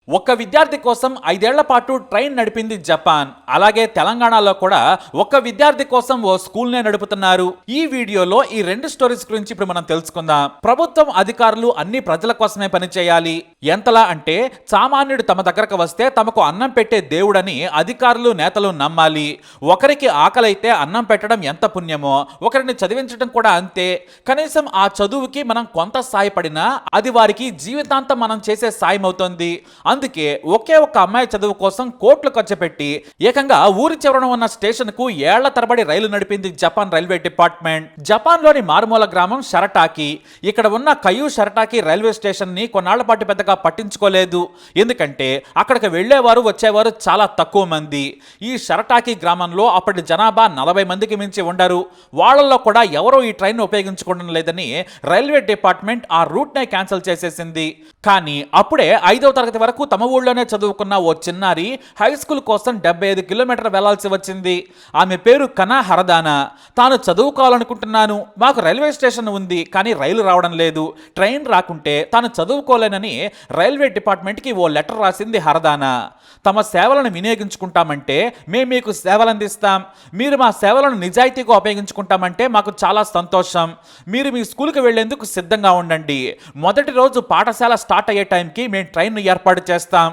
ఒక్క విద్యార్థి కోసం 5 ఏళ్ల పాటు ట్రైన్ నడిపింది జపాన్. అలాగే తెలంగాణలో కూడా ఒక్క విద్యార్థి కోసం ఓ స్కూల్నే నడుపుతున్నారు. ఈ వీడియోలో ఈ రెండు స్టోరీస్ గురించి ఇప్పుడు మనం తెలుసుకుందాం. ప్రభుత్వం అధికారులు అన్ని ప్రజల కోసమే పనిచేయాలి. ఎంతలా అంటే సామాన్యుడు తమ దగ్గరకు వస్తే తమకు అన్నం పెట్టే దేవుడని అధికారులు నేతలు నమ్మాలి. ఒకరికి ఆకలైతే అన్నం పెట్టడం ఎంత పుణ్యమో ఒకరిని చదివించడం కూడా అంతే. కనీసం ఆ చదువుకి మనం కొంత సాయపడినా అది వారికి జీవితాంతం మనం చేసే సాయం అవుతుంది. అందుకే ఒకే ఒక్క అమ్మాయి చదువు కోసం కోట్లు ఖర్చు పెట్టి ఏకంగా ఊరి చివరన ఉన్న స్టేషన్ కు ఏళ్ల తరబడి రైలు నడిపింది జపాన్ రైల్వే డిపార్ట్మెంట్. జపాన్ లోని మారుమూల గ్రామం షరటాకి. ఇక్కడ ఉన్న కయూ షరటాకి రైల్వే స్టేషన్ ని కొన్నాళ్ల పాటు పెద్దగా పట్టించుకోలేదు. ఎందుకంటే అక్కడికి వెళ్లేవారు వచ్చేవారు చాలా తక్కువ మంది. ఈ షరటాకి గ్రామంలో అప్పటి జనాభా 40 మందికి మించి ఉండరు. వాళ్లలో కూడా ఎవరో ఈ ట్రైన్ ఉపయోగించుకోవడం లేదని రైల్వే డిపార్ట్మెంట్ ఆ రూట్ నే క్యాన్సిల్ చేసేసింది. కానీ అప్పుడే 5వ తరగతి వరకు తమ ఊళ్ళోనే చదువుకున్న ఓ చిన్నారి హై స్కూల్ కోసం 75 కిలోమీటర్లు వెళ్లాల్సి వచ్చింది. ఆమె పేరు కనా హరదానా. తాను చదువుకోవాలనుకుంటున్నాను, మాకు రైల్వే స్టేషన్ ఉంది కానీ రైలు రావడం లేదు, ట్రైన్ రాకుంటే తాను చదువుకోలేనని రైల్వే డిపార్ట్మెంట్కి ఓ లెటర్ రాసింది హరదానా. తమ సేవలను వినియోగించుకుంటామంటే మేము మీకు సేవలు అందిస్తాం, మీరు మా సేవలను నిజాయితీగా ఉపయోగించుకుంటామంటే మాకు చాలా సంతోషం, మీరు మీ స్కూల్కి వెళ్లేందుకు సిద్ధంగా ఉండండి, మొదటి రోజు పాఠశాల స్టార్ట్ అయ్యే టైంకి మేము ట్రైన్ ఏర్పాటు చేస్తాం,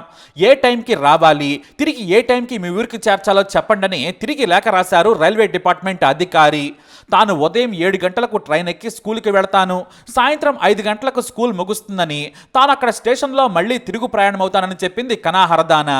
ఏ టైంకి రావాలి, తిరిగి ఏ టైంకి మీ ఊరికి చేర్చాలో చెప్పండి అని తిరిగి లేఖ రాశారు రైల్వే డిపార్ట్మెంట్ అధికారి. తాను ఉదయం 7 గంటలకు ట్రైన్ ఎక్కి స్కూల్కి వెళతాను, సాయంత్రం 5 గంటలకు స్కూల్ ముగుస్తుందని, తాను అక్కడ స్టేషన్లో మళ్ళీ తిరుగు ప్రయాణం అవుతానని చెప్పింది కనా హరదానా.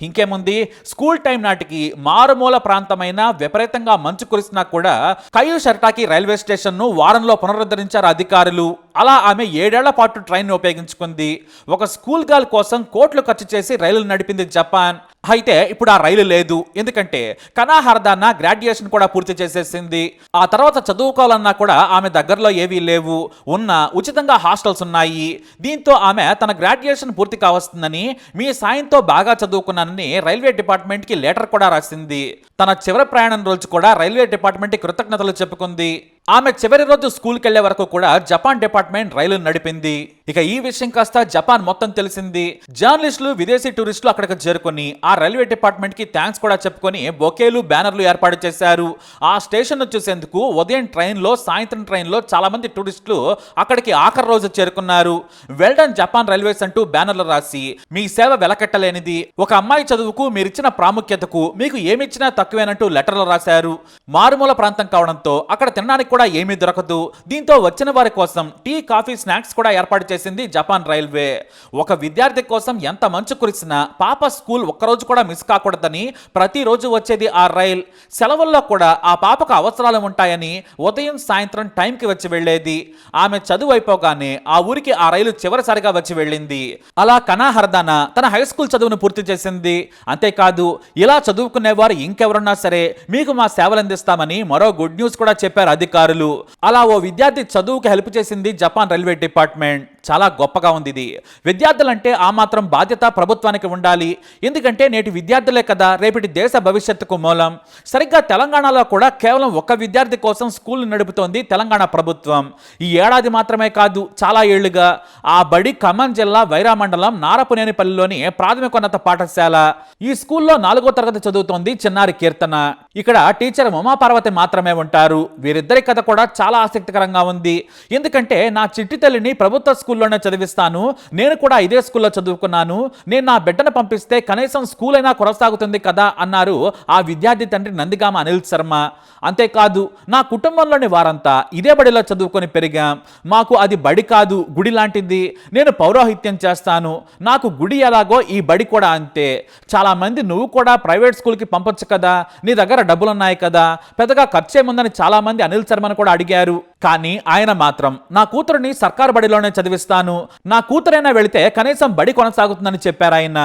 ఇంకేముంది, స్కూల్ టైం నాటికి మారుమూల ప్రాంతమైన విపరీతంగా మంచు కురిసినా కూడా కయూ షరటాకి రైల్వే స్టేషన్ను వారంలో పునరుద్ధరించారు అధికారులు. అలా ఆమె 7 ఏళ్ల పాటు ట్రైన్ ఉపయోగించుకుంది. ఒక స్కూల్ గర్ల్ కోసం కోట్లు ఖర్చు చేసి రైలు నడిపింది జపాన్. అయితే ఇప్పుడు ఆ రైలు లేదు. ఎందుకంటే కనా హరదానా గ్రాడ్యుయేషన్ కూడా పూర్తి చేసేసింది. ఆ తర్వాత చదువుకోవాలన్నా కూడా ఆమె దగ్గరలో ఏవీ లేవు. ఉన్న ఉచితంగా హాస్టల్స్ ఉన్నాయి. దీంతో ఆమె తన గ్రాడ్యుయేషన్ పూర్తి కావస్తుందని, మీ సాయంతో బాగా చదువుకున్నానని రైల్వే డిపార్ట్మెంట్కి లెటర్ కూడా రాసింది. తన చివరి ప్రయాణం రోజు కూడా రైల్వే డిపార్ట్మెంట్ కృతజ్ఞతలు చెప్పుకుంది. ఆమె చివరి రోజు స్కూల్కి వెళ్లే వరకు కూడా జపాన్ డిపార్ట్మెంట్ రైలు నడిపింది. ఇక ఈ విషయం కాస్త జపాన్ మొత్తం తెలిసింది. జర్నలిస్టులు, విదేశీ టూరిస్టులు అక్కడికి చేరుకొని ఆ రైల్వే డిపార్ట్మెంట్ కి థ్యాంక్స్ కూడా చెప్పుకొని బొకేలు, బ్యానర్లు ఏర్పాటు చేశారు. ఆ స్టేషన్ చూసేందుకు ఉదయం ట్రైన్లో, సాయంత్రం ట్రైన్లో చాలా మంది టూరిస్టులు అక్కడికి ఆఖరి రోజు చేరుకున్నారు. వెల్డన్ జపాన్ రైల్వేస్ అంటూ బ్యానర్లు రాసి, మీ సేవ వెలకట్టలేనిది, ఒక అమ్మాయి చదువుకు మీరిచ్చిన ప్రాముఖ్యతకు మీకు ఏమిచ్చినా తక్కువేనంటూ లెటర్లు రాశారు. మారుమూల ప్రాంతం కావడంతో అక్కడ తినడానికి కూడా ఏమీ దొరకదు. దీంతో వచ్చిన వారి కోసం టీ, కాఫీ, స్నాక్స్ కూడా ఏర్పాటు చేసింది జపాన్ రైల్వే. ఒక విద్యార్థి కోసం ఎంత మంచు కురిసినా పాప స్కూల్ ఒక్కరోజు కూడా మిస్ కాకూడదని ప్రతిరోజు వచ్చేది ఆ రైల్. సెలవుల్లో కూడా ఆ పాపకు అవసరాలు ఉంటాయని ఉదయం సాయంత్రం టైంకి వచ్చి వెళ్లేది. ఆమె చదువు అయిపోగానే ఆ ఊరికి ఆ రైలు చివరిసారిగా వచ్చి వెళ్ళింది. అలా కనా హరదానా తన హై స్కూల్ చదువును పూర్తి చేసింది. అంతేకాదు, ఇలా చదువుకునేవారు ఇంకెవరున్నా సరే మీకు మా సేవలు అందిస్తామని మరో గుడ్ న్యూస్ కూడా చెప్పారు అధికారులు. అలా ఓ విద్యార్థి చదువుకు హెల్ప్ చేసింది జపాన్ రైల్వే డిపార్ట్మెంట్. చాలా గొప్పగా ఉంది ఇది. విద్యార్థులంటే ఆ మాత్రం బాధ్యత ప్రభుత్వానికి ఉండాలి. ఎందుకంటే నేటి విద్యార్థులే కదా రేపటి దేశ భవిష్యత్తుకు మూలం. సరిగ్గా తెలంగాణలో కూడా కేవలం ఒక్క విద్యార్థి కోసం స్కూల్ నడుపుతోంది తెలంగాణ ప్రభుత్వం. ఈ ఏడాది మాత్రమే కాదు, చాలా ఏళ్లుగా. ఆ బడి ఖమ్మం జిల్లా వైరా మండలం నారపునేనిపల్లిలోని ప్రాథమికోన్నత పాఠశాల. ఈ స్కూల్లో 4వ తరగతి చదువుతోంది చిన్నారి కీర్తన. ఇక్కడ టీచర్ ఉమాపార్వతి మాత్రమే ఉంటారు. వీరిద్దరి కథ కూడా చాలా ఆసక్తికరంగా ఉంది. ఎందుకంటే నా చిట్టి తల్లిని ప్రభుత్వ స్కూల్లోనే చదివిస్తాను, నేను కూడా ఇదే స్కూల్లో చదువుకున్నాను, నేను నా బిడ్డను పంపిస్తే కనీసం స్కూల్ అయినా కొనసాగుతుంది కదా అన్నారు ఆ విద్యార్థి తండ్రి నందిగామ అనిల్ శర్మ. అంతేకాదు, నా కుటుంబంలోని వారంతా ఇదే బడిలో చదువుకొని పెరిగాం, మాకు అది బడి కాదు గుడి లాంటిది, నేను పౌరోహిత్యం చేస్తాను, నాకు గుడి ఎలాగో ఈ బడి కూడా అంతే. చాలా మంది నువ్వు కూడా ప్రైవేట్ స్కూల్కి పంపొచ్చు కదా, నీ దగ్గర డబ్బులున్నాయి కదా, పెద్దగా ఖర్చేముందని చాలా మంది అనిల్ శర్మను కూడా అడిగారు. కానీ ఆయన మాత్రం నా కూతురుని సర్కారు బడిలోనే చదివిస్తాను, నా కూతురైనా వెళితే కనీసం బడి కొనసాగుతుందని చెప్పారు ఆయన.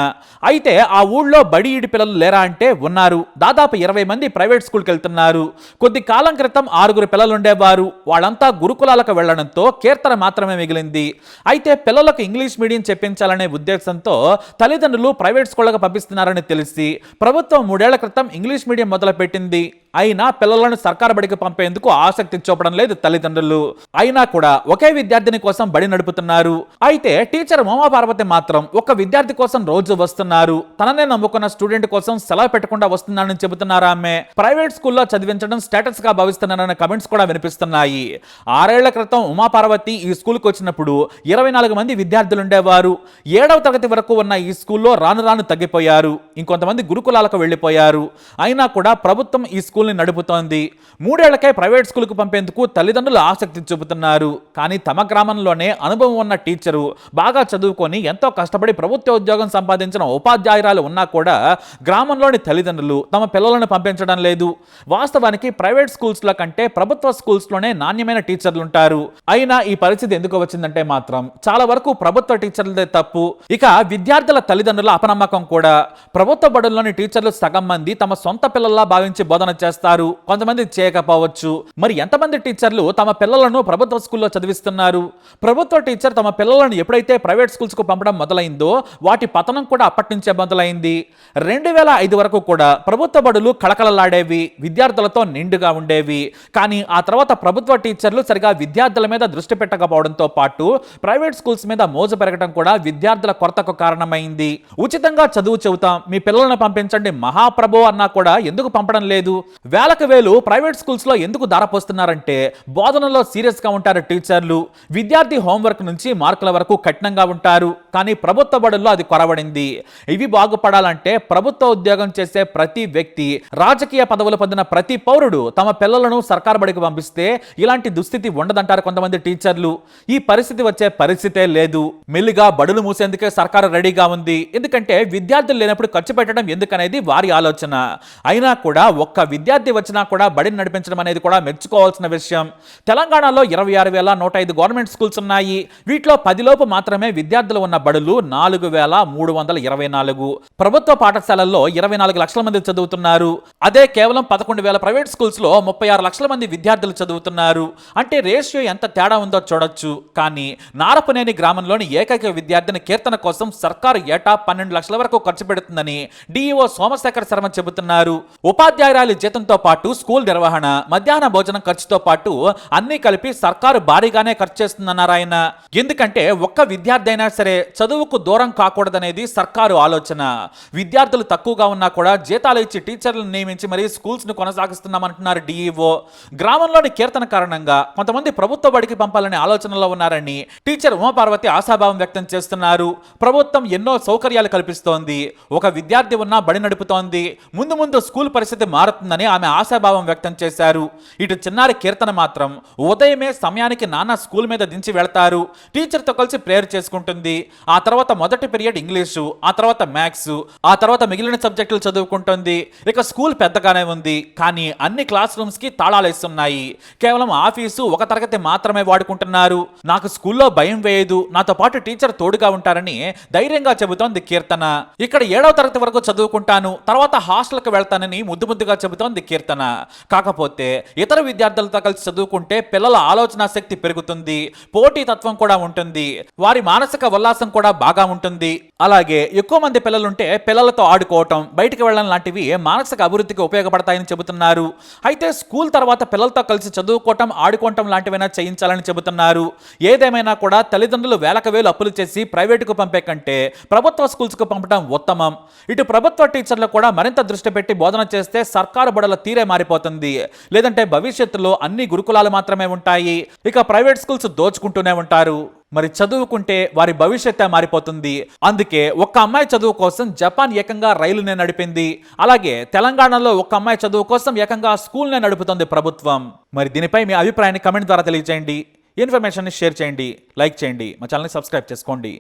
అయితే ఆ ఊళ్ళో బడి ఈడి పిల్లలు లేరా అంటే ఉన్నారు. దాదాపు 20 మంది ప్రైవేట్ స్కూల్కి వెళ్తున్నారు. కొద్ది కాలం క్రితం 6 పిల్లలు ఉండేవారు. వాళ్ళంతా గురుకులాలకు వెళ్లడంతో కీర్తన మాత్రమే మిగిలింది. అయితే పిల్లలకు ఇంగ్లీష్ మీడియం చెప్పించాలనే ఉద్దేశంతో తల్లిదండ్రులు ప్రైవేట్ స్కూళ్లకు పంపిస్తున్నారని తెలిసి ప్రభుత్వం 3 ఏళ్ల క్రితం ఇంగ్లీష్ మీడియం మొదలుపెట్టింది. అయినా పిల్లలను సర్కారు బడికి పంపేందుకు ఆసక్తి చూపడం లేదు తల్లిదండ్రులు. తల్లిదండ్రులు. అయినా కూడా ఒకే విద్యార్థిని కోసం బడి నడుపుతున్నారు. అయితే టీచర్ ఉమాపార్వతి మాత్రం ఒక విద్యార్థి కోసం రోజు వస్తున్నారు. తననే నమ్ముకున్న స్టూడెంట్ కోసం సెలవు పెట్టకుండా వస్తున్నానని చెబుతున్నారు ఆమె. ప్రైవేట్ స్కూల్లో చదివించడం స్టేటస్ గా భావిస్తున్నారన్న కమెంట్స్ కూడా వినిపిస్తున్నాయి. 6 ఏళ్ల క్రితం ఉమాపార్వతి ఈ స్కూల్కి వచ్చినప్పుడు 24 మంది విద్యార్థులు ఉండేవారు. 7వ తరగతి వరకు ఉన్న ఈ స్కూల్లో రాను రాను తగ్గిపోయారు. ఇంకొంతమంది గురుకులాలకు వెళ్లిపోయారు. అయినా కూడా ప్రభుత్వం ఈ స్కూల్ని నడుపుతోంది. 3 ఏళ్లకే ప్రైవేట్ స్కూల్కు పంపేందుకు తల్లిదండ్రులు ఆసక్తి చూపుతున్నారు. కానీ తమ గ్రామంలోనే అనుభవం ఉన్న టీచరు, బాగా చదువుకొని ఎంతో కష్టపడి ప్రభుత్వ ఉద్యోగం సంపాదించిన ఉపాధ్యాయురాలు ఉన్నా కూడా గ్రామంలోని తల్లిదండ్రులు తమ పిల్లలను పంపించడం లేదు. వాస్తవానికి ప్రైవేట్ స్కూల్స్లో కంటే ప్రభుత్వ స్కూల్స్లోనే నాణ్యమైన టీచర్లు ఉంటారు. అయినా ఈ పరిస్థితి ఎందుకు వచ్చిందంటే మాత్రం చాలా వరకు ప్రభుత్వ టీచర్లదే తప్పు. ఇక విద్యార్థుల తల్లిదండ్రుల అపనమ్మకం కూడా. ప్రభుత్వ బడుల్లోని టీచర్లు సగం మంది తమ సొంత పిల్లల్లా భావించి బోధన చేస్తారు, కొంతమంది చేయకపోవచ్చు. మరి ఎంతమంది టీచర్లు తమ పిల్లలను ప్రభుత్వ స్కూల్లో చదివిస్తున్నారు? ప్రభుత్వ టీచర్ తమ పిల్లలను ఎప్పుడైతే ప్రైవేట్ స్కూల్స్ కు పంపడం మొదలైందో వాటి పతనం కూడా అప్పటి నుంచే మొదలైంది. 2005 వరకు కూడా ప్రభుత్వ బడులు కళకళలాడేవి, విద్యార్థులతో నిండుగా ఉండేవి. కానీ ఆ తర్వాత ప్రభుత్వ టీచర్లు సరిగా విద్యార్థుల మీద దృష్టి పెట్టకపోవడంతో పాటు ప్రైవేట్ స్కూల్స్ మీద మోజు పెరగడం కూడా విద్యార్థుల కొరతకు కారణమైంది. ఉచితంగా చదువు చెబుతాం, మీ పిల్లలను పంపించండి మహాప్రభు అన్నా కూడా ఎందుకు పంపడం లేదు? వేలకు వేలు ప్రైవేట్ స్కూల్స్ లో ఎందుకు దారపోస్తున్నారంటే బోధనలో సీరియస్ గా ఉంటారు టీచర్లు. విద్యార్థి హోంవర్క్ నుంచి మార్కుల వరకు కఠినంగా ఉంటారు. కానీ ప్రభుత్వ బడుల్లో అది కొరవడింది. ఇవి బాగుపడాలంటే ప్రభుత్వ ఉద్యోగం చేసే ప్రతి వ్యక్తి, రాజకీయ పదవులు పొందిన ప్రతి పౌరుడు తమ పిల్లలను సర్కారు బడికి పంపిస్తే ఇలాంటి దుస్థితి ఉండదంటారు కొంతమంది టీచర్లు. ఈ పరిస్థితి వచ్చే పరిస్థితే లేదు. మెల్లిగా బడులు మూసేందుకే సర్కారు రెడీగా ఉంది. ఎందుకంటే విద్యార్థులు లేనప్పుడు ఖర్చు పెట్టడం ఎందుకనేది వారి ఆలోచన. అయినా కూడా ఒక్క విద్యార్థి వచ్చినా కూడా బడిని నడిపించడం అనేది కూడా మెచ్చుకోవాల్సిన విషయం. తెలంగాణలో 26,105 గవర్నమెంట్ స్కూల్స్ ఉన్నాయి. వీటిలో 10 లోపు మాత్రమే విద్యార్థులు ఉన్న బడులు 4,324. ప్రభుత్వ పాఠశాలల్లో 24 లక్షల మంది చదువుతున్నారు. అదే కేవలం 11,000 ప్రైవేట్ స్కూల్స్ లో 36 లక్షల మంది విద్యార్థులు చదువుతున్నారు. అంటే రేషియో ఎంత తేడా ఉందో చూడొచ్చు. కానీ నారపనేని గ్రామంలోని ఏకైక విద్యార్థిని కీర్తన కోసం సర్కారు ఏటా 12 లక్షల వరకు ఖర్చు పెడుతుందని డిఈఓ సోమశేఖర్ శర్మ చెబుతున్నారు. ఉపాధ్యాయురాలి జీతంతో పాటు స్కూల్ నిర్వహణ, మధ్యాహ్న భోజనం ఖర్చుతో పాటు అన్ని కలిపి సర్కారు భారీగానే ఖర్చు చేస్తుందన్నారు ఆయన. ఎందుకంటే ఒక్క విద్యార్థి అయినా సరే చదువుకు దూరం కాకూడదనేది సర్కారు ఆలోచన. విద్యార్థులు తక్కువగా ఉన్నా కూడా జీతాలు ఇచ్చి టీచర్లను నియమించి మరీ స్కూల్స్ ను కొనసాగిస్తున్నామంటున్నారు డిఈఓ. గ్రామంలోని కీర్తన కారణంగా కొంతమంది ప్రభుత్వ బడికి పంపాలనే ఆలోచనలో ఉన్నారని టీచర్ ఉమాపార్వతి ఆశాభావం వ్యక్తం చేస్తున్నారు. ప్రభుత్వం ఎన్నో సౌకర్యాలు కల్పిస్తోంది, ఒక విద్యార్థి ఉన్నా బడి నడుపుతోంది, ముందు ముందు స్కూల్ పరిస్థితి మారుతుందని ఆమె ఆశాభావం వ్యక్తం చేశారు. ఇటు చిన్నారి కీర్తన మాత్రం ఉదయమే సమయానికి నాన్న స్కూల్ మీద దించి వెళ్తారు. టీచర్తో కలిసి ప్రేయర్ చేసుకుంటుంది. ఆ తర్వాత మొదటి పీరియడ్ ఇంగ్లీషు, ఆ తర్వాత మ్యాథ్స్, ఆ తర్వాత మిగిలిన సబ్జెక్టులు చదువుకుంటుంది. ఇక స్కూల్ పెద్దగానే ఉంది, కానీ అన్ని క్లాస్ రూమ్స్ కి తాళాలు ఇస్తున్నాయి. కేవలం ఆఫీసు, ఒక తరగతి మాత్రమే వాడుకుంటున్నారు. నాకు స్కూల్లో భయం వేయదు, నాతో పాటు టీచర్ తోడుగా ఉంటారని ధైర్యంగా చెబుతోంది కీర్తన. ఇక్కడ 7వ తరగతి వరకు చదువుకుంటాను, తర్వాత హాస్టల్కి వెళ్తానని ముద్దుగా చెబుతోంది కీర్తన. కాకపోతే ఇతర విద్యార్థులతో కలిసి చదువుకుంటే పిల్లల ఆలోచన శక్తి పెరుగుతుంది, పోటీ తత్వం కూడా ఉంటుంది, వారి మానసిక ఉల్లాసం కూడా బాగా ఉంటుంది. అలాగే ఎక్కువ మంది పిల్లలుంటే పిల్లలతో ఆడుకోవటం, బయటికి వెళ్ళడం లాంటివి మానసిక అభివృద్ధికి ఉపయోగపడతాయని చెబుతున్నారు. అయితే స్కూల్ తర్వాత పిల్లలతో కలిసి చదువుకోవటం, ఆడుకోవటం లాంటివైనా చేయించాలని చెబుతున్నారు. ఏదేమైనా కూడా తల్లిదండ్రులు వేలకు వేలు అప్పులు చేసి ప్రైవేటుకు పంపే కంటే ప్రభుత్వ స్కూల్స్ కు పంపడం ఉత్తమం. ఇటు ప్రభుత్వ టీచర్లు కూడా మరింత దృష్టి పెట్టి బోధన చేస్తే సర్కారు బడుల తీరే మారిపోతుంది. లేదంటే భవిష్యత్తులో అన్ని గురుకులాలు మాత్రమే ఉంటాయి, ఇక ప్రైవేట్ స్కూల్స్ దోచుకుంటూనే ఉంటారు. మరి చదువుకుంటే వారి భవిష్యత్తే మారిపోతుంది. అందుకే ఒక్క అమ్మాయి చదువు కోసం జపాన్ ఏకంగా రైలునే నడిపింది. అలాగే తెలంగాణలో ఒక్క అమ్మాయి చదువు కోసం ఏకంగా స్కూల్నే నడుపుతుంది ప్రభుత్వం. మరి దీనిపై మీ అభిప్రాయాన్ని కమెంట్ ద్వారా తెలియజేయండి. ఇన్ఫర్మేషన్ షేర్ చేయండి, లైక్ చేయండి, మా ఛానల్ని సబ్స్క్రైబ్ చేసుకోండి.